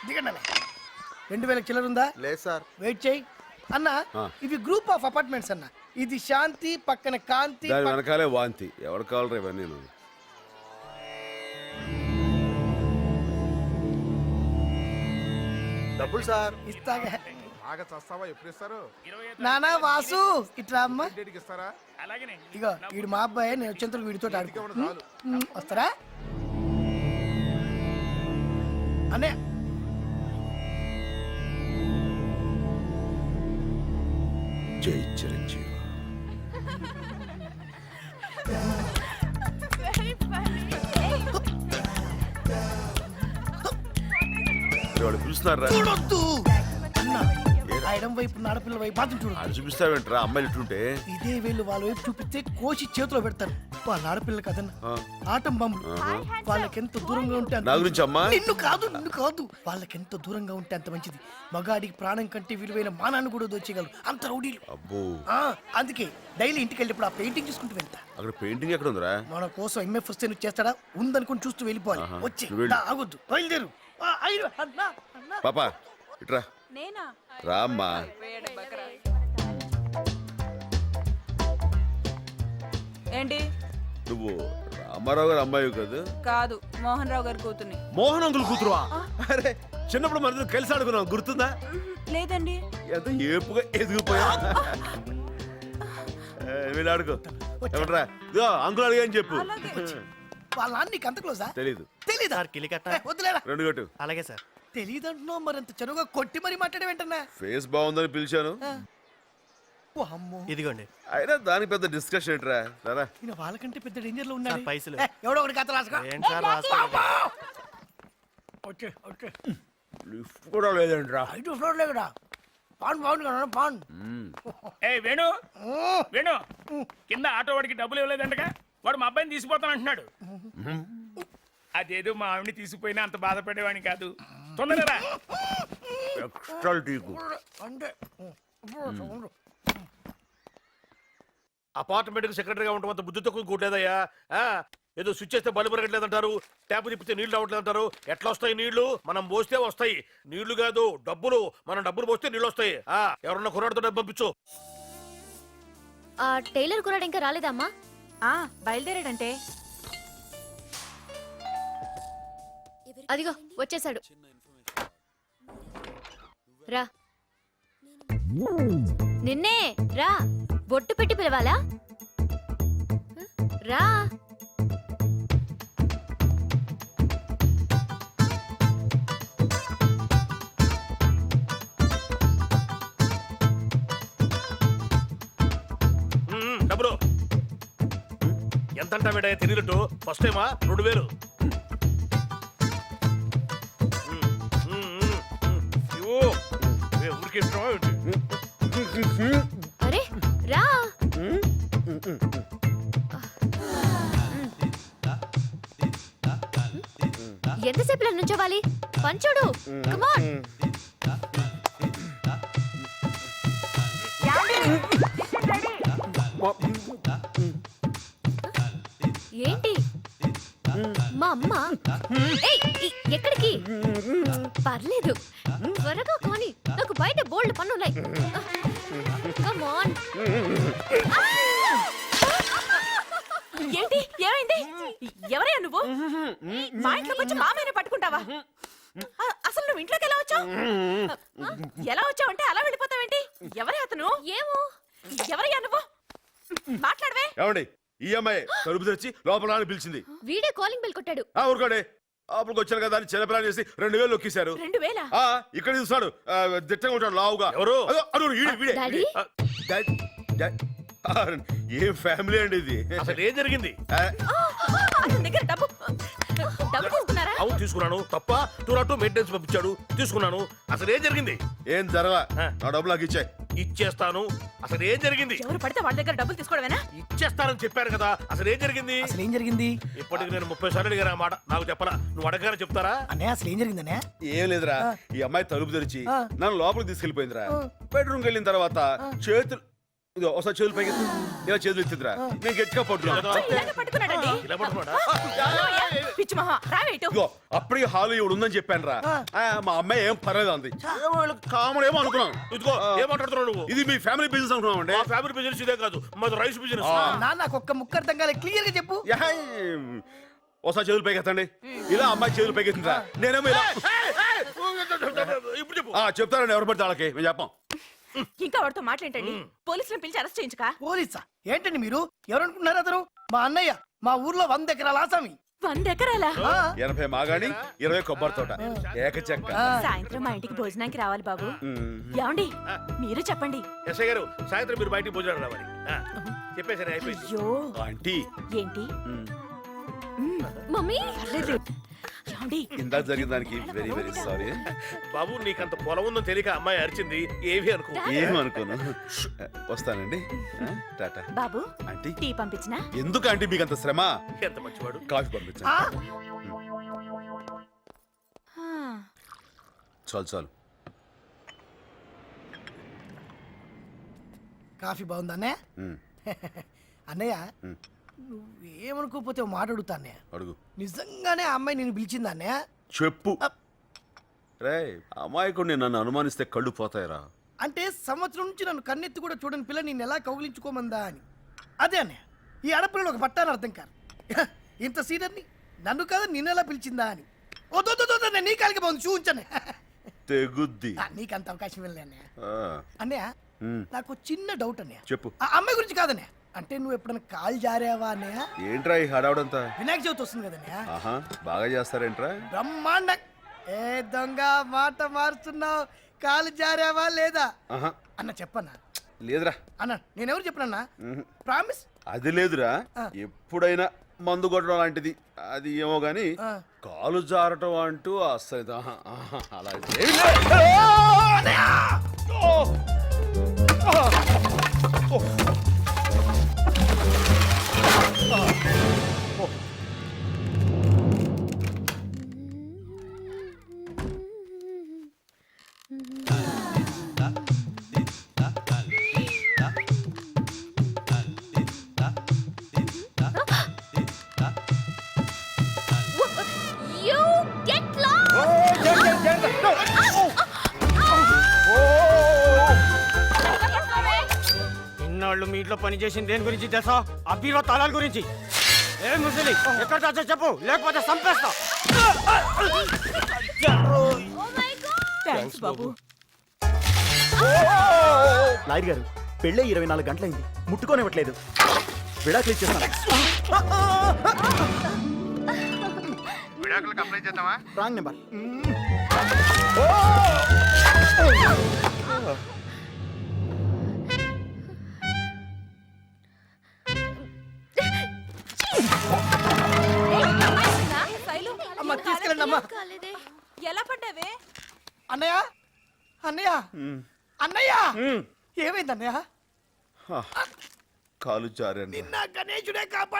దిగండి 2000 చిల్లర ఉందా? లేదు సార్. వెయిట్ చేయి అన్న. ఇవి గ్రూప్ ఆఫ్ అపార్ట్మెంట్స్ అన్న. ఇది శాంతి, పక్కన కాంతి, దాని వెనకాలే వాంతి. ఎవరు కావాలి ఇవన్నీ? డబ్బులు సార్. ఇస్తాగా. బాగా చస్తావా? ఎప్పుడు ఇస్తారు? నానా వాసు ఇట్లా అమ్మ. ఇస్తారా? ఇగో వీడు మా అబ్బాయి, నేను వచ్చేంతలో వీడితో ఆడుకో. వస్తారా అనే? జై చిరంజీవి. వాడు పిలుస్తున్నారా? చూడొద్దు అన్న. ఆ ఎడం వైపు ఆడపిల్ల వైపు మాత్రం చూడు. అది చూపిస్తావేంట్రా? అమ్మాయిలు ఇటుంటే ఇదే వీళ్ళు వాళ్ళ వైపు చూపిస్తే కోసి చేతిలో పెడతారు. వాళ్ళ ఆడపిల్ల కదన్న, ఆటం బాంబులు. వాళ్ళకెంత దూరంగా ఉంటే నా గురించి అమ్మా? నిన్ను కాదు. వాళ్ళకెంత దూరంగా ఉంటే అంత మంచిది. మగాడికి ప్రాణం కంటే విలువైన మానాన్ని కూడా దోచేయగలరు అంత రౌడీలు. అబ్బో. అందుకే డైలీ ఇంటికి వెళ్ళినప్పుడు ఆ పెయింటింగ్ చూసుకుంటూ వెళ్తా. అక్కడ పెయింటింగ్ ఎక్కడ ఉందిరా? మన కోసం ఎంఎఫ్ వస్తే నువ్వు చేస్తాడా? ఉందనుకుని చూస్తూ వెళ్ళిపోవాలి. వచ్చి ఆగొద్దు, బయలుదేరు. పాపా ఇట్రా. రామ్మా. ఏంటి? నువ్వు రామారావు గారు అమ్మాయి కదా? కాదు, మోహన్ రావు గారి కూతుర్ని. మోహన్ అంకుల్ కూతురువా? అరే చిన్నప్పుడు మన కలిసి ఆడుకున్నాం, గుర్తుందా? లేదండి. ఎంత ఏపుగా ఎదిగిపోయా. వీళ్ళు ఆడుకో. ఏమంటారా? ఇదో అంకుల్ అడిగా అని చెప్పు. వాళ్ళ నాన్న నీకు అంత క్లోజా? తెలీదు. తెలీదా? వద్దులేరా. 2 కొట్టు. అలాగే సార్. తెలీదంటున్నావు, మరింత చనువుగా కొట్టి మరి మాట్లాడేంటన్నా? ఫేస్ బాగుందని పిలిచాను. ఇదిగోండి. అయినా దానికి పెద్ద డిస్కషన్ ఏంట్రా? సరే ఈయన వాళ్ళకంటే పెద్ద డేంజర్ లో ఉన్నాడు. పైసలు ఎవడో ఒకటి కథ రాసుకో. లిఫ్ట్ కూడా లేదంట్రా. 5వ ఫ్లోర్ లేకడా పాన్ బాగుంది కదా పాన్. ఏ వేణు వేణు, కింద ఆటో వాడికి డబ్బులు ఇవ్వలేదంటగా? వాడు మా అబ్బాయిని తీసుకుపోతానంటున్నాడు. అదేదో మా ఆవిడని తీసుకుపోయినా అంత బాధపడేవాడిని కాదు. తొందరగా ఎక్స్ట్రా టీకు. అంటే అపార్ట్మెంట్ కి సెక్రటరీగా ఉండటం అంత బుద్ధి తక్కువ కూడలేదయ్యా. ఏదో స్విచ్ చేస్తే బల్బు పెరగట్లేదంటారు, ట్యాప్ తిప్పితే నీళ్లు రావట్లేదంటారు. ఎట్లా వస్తాయి నీళ్లు? మనం పోస్తే వస్తాయి. నీళ్లు కాదు డబ్బులు. మనం డబ్బులు పోస్తే నీళ్లు వస్తాయి. ఎవరన్నా కుర్రాడితో డబ్బు పంపించు. టైలర్ కుర్రాడు ఇంకా రాలేదమ్మా? బయలుదేరాడంటే. అదిగో వచ్చేసాడు. రా. నిన్నే రా. బొట్టు పెట్టి పిలవాలా? రా. డబ్బులు ఎంత అంటా మేడ తెలియట్టు? ఫస్ట్ టైమా? 2000. ఊరికి అరే రా. ఎంతసేపు నుంచోవాలి? పంచుడు. కమాన్. ఏంటి మా అమ్మ? ఎక్కడికి? పర్లేదు త్వరగా కానీ, నాకు బయట బోల్డ్ పనున్నాయి. కమాన్. ఏంటి? ఏమైంది? ఎవరయ్యా నువ్వు? మా ఇంట్లోకి వచ్చి మామయ్యని పట్టుకుంటావా? అసలు నువ్వు ఇంట్లోకి ఎలా వచ్చావు? ఎలా వచ్చావంటే అలా వెళ్ళిపోతావేంటి? ఎవరే అతను? ఏమో. ఎవరయ్యా నువ్వు? మాట్లాడవే. ఏమండి, ఈ అమ్మాయి తలుపు తెరిచి లోపల పిలిచింది. వీడే కాలింగ్ బెల్ కొట్టాడు. ఊరుకోడే. అప్పుడు వచ్చాను కదా అని చిన్నపిల్లని చేసి 2000 నొక్కేశారు. 2000? ఇక్కడ చూస్తాడు, దిట్టంగా ఉంటాడు, లావుగా. ఎవరు? డాడీ? ఏం ఫ్యామిలీ అండి ఇది? అసలు ఏం జరిగింది? అతని దగ్గర డబ్బు తీసుకున్నారా? అవును తీసుకున్నాను. తప్ప 202 మెయింటెనెన్స్ పంపించాడు, తీసుకున్నాను. అసలు ఏం జరిగింది? ఏం జరగా. నా డబ్బులు నాకు ఇచ్చాయి. ఇచ్చేస్తాను. అసలు ఏం జరిగింది? ఎవరు పడితే వాళ్ళ దగ్గర డబ్బులు తీసుకోవడమేనా? ఇచ్చేస్తానని చెప్పారు కదా. అసలు ఏం జరిగింది? అసలు ఏం జరిగింది? ఇప్పటికి నేను 30 సార్లు అడిగాను ఆ మాట. నాకు చెప్పరా? నువ్వు అడగానే చెప్తారా? అన్నయ్య అసలు ఏం జరిగిందనే? ఏం లేదురా, ఈ అమ్మాయి తలుపు తెరిచి నన్ను లోపలికి తీసుకెళ్లిపోయిందిరా. బెడ్రూమ్కి వెళ్ళిన తర్వాత చేతులు ఇదిగో ఒకసారి చేతులు పైకి ఎత్తు. ఇలా చేతులు ఎత్తిద్రా నేను గట్టిగా పట్టుకున్నా ఇలాగే పట్టుకున్నాడండి ఇలా పట్టుకున్నాడా? పిచ్చి మహా రావేటు ఇదిగో అప్పటికి హాలు ఇవి ఉందని చెప్పాను రా మా అమ్మాయి ఏం పర్లేదు అంది ఏమో వీళ్ళకి కామన్ ఏమో అనుకున్నాం ఇదిగో ఏం మాట్లాడుతున్నావు నువ్వు? ఇది మీ ఫ్యామిలీ బిజినెస్ అనుకున్నాం అండి మా ఫ్యామిలీ బిజినెస్ ఇదే కాదు మాది రైస్ బిజినెస్. నాకు ఒక్క ముక్క అర్థం కాలే క్లియర్ గా చెప్పు. ఒకసారి చేతులు పైకి ఎత్తండి ఇలా అమ్మాయి చేతులు పైకి ఎత్తిందిరా నేనేమో ఇలా ఇప్పుడు చెప్పు. చెప్తారండి ఎవరు పడితే వాళ్ళకి మేము చెప్పాం. ఇంకా వాడితో మాట్లాడండి పోలీసులను పిలిచి అరెస్ట్ చేయించుక పోలీసా ఏంటండి మీరు ఎవరనుకుంటున్నారు అతను? మా అన్నయ్య మా ఊర్లో 100 ఎకరాల ఆసామి. 100 ఎకరాలా 80 మాగాణి 20 కొబ్బరి తోట ఏకచెక్క. సాయంత్రం మా ఇంటికి భోజనానికి రావాలి బాబు. ఏమండి మీరు చెప్పండి. ఎస్ఐ గారు సాయంత్రం మీరు బయటికి భోజనం రావాలి. చెప్పేసరి అయిపోయింది. అయ్యో ఆంటీ ఏంటి మమ్మీ పర్లేదు. ఏమండి ఇందాక జరిగిన దానికి వెరీ వెరీ సారీ. బాబు నీకంత పొలం ఉందో తెలియక అమ్మాయి అరిచింది ఏవి అనుకో. ఏమనుకోను. వస్తానండి టాటా. బాబు ఆంటీ టీ పంపించినా ఎందుకు ఆంటీ మీకు అంత శ్రమ? ఎంత మంచివాడు. కాఫీ పంపించండి. చాలు చాలు. కాఫీ బాగుందా అన్నయ్య? అన్నయ్య నువ్వేమనుకోకపోతే మాట అడుగుతా అన్నయ్య. అడుగు. నిజంగానే ఆ అమ్మాయి నేను పిలిచిందా అన్నయ్య? చెప్పు. రే అమాయకుడిని నన్ను అనుమానిస్తే కళ్ళు పోతాయిరా. అంటే సంవత్సరం నుంచి నన్ను కన్నెత్తి కూడా చూడని పిల్ల నేను ఎలా కౌగిలించుకోమందా అని. అదే అన్నయ్య ఈ ఆడపిల్లలు ఒక పట్టాను అర్థం కాదు. ఇంత సీనియర్ని నన్ను కాదు నిన్ను ఎలా పిలిచిందా అని. నేను నీ కాలికి బాగుంది చూపించాను. తెగుద్ది. నీకు అంత అవకాశం వెళ్ళలే అన్నయ్య. ఆ, అన్నయ్య నాకు చిన్న డౌట్ అన్నయ్య. చెప్పు. ఆ అమ్మాయి గురించి కాదన్నయ్య. అంటే నువ్వు ఎప్పుడైనా కాల్ జారావా అన్నయ్య? ఏంట్రా ఈ హడావుడంతా? వినాయక చవితి వస్తుంది కదన్నయ్య. ఆహా బాగా చేస్తారేంట్రా? బ్రహ్మాండ. ఏ దొంగ మాట మారుతున్నావు. కాలు జారావా లేదా ఆహా అన్న చెప్పన్నా? లేదురా అన్న నేనెవరు చెప్పనన్నా? ప్రామిస్. అది లేదురా. ఎప్పుడైనా మందు కొట్టడం లాంటిది అది ఏమో గాని కాలు జారటం అంటూ అస్సలు అలా ఏమీ లేదు. You get lost. ఇన్నాళ్ళు మీ ఇంట్లో పని చేసింది దేని గురించి తెలుసా? అబ్బీరో తాళాల గురించి. ఏ ముసలి ఎక్కడ దాచో చెప్పు లేకపోతే చంపేస్తా. థ్యాంక్స్ బాబు. లాయర్ గారు పెళ్ళే 24 గంటలైంది ముట్టుకోనివ్వట్లేదు. విడాకులు ఇచ్చేస్తాను. విడాకులకు అప్లై చేద్దామా? Wrong number. అమ్మ తీసుకెళ్ళండి అమ్మా. కాలేదే. ఎలా పడ్డావే? అన్నయ్య అన్నయ్య అన్నయ్య ఏమైంది అన్నయ్య? కాలు జారాను. నిన్న గణేశుడే కాపాడ.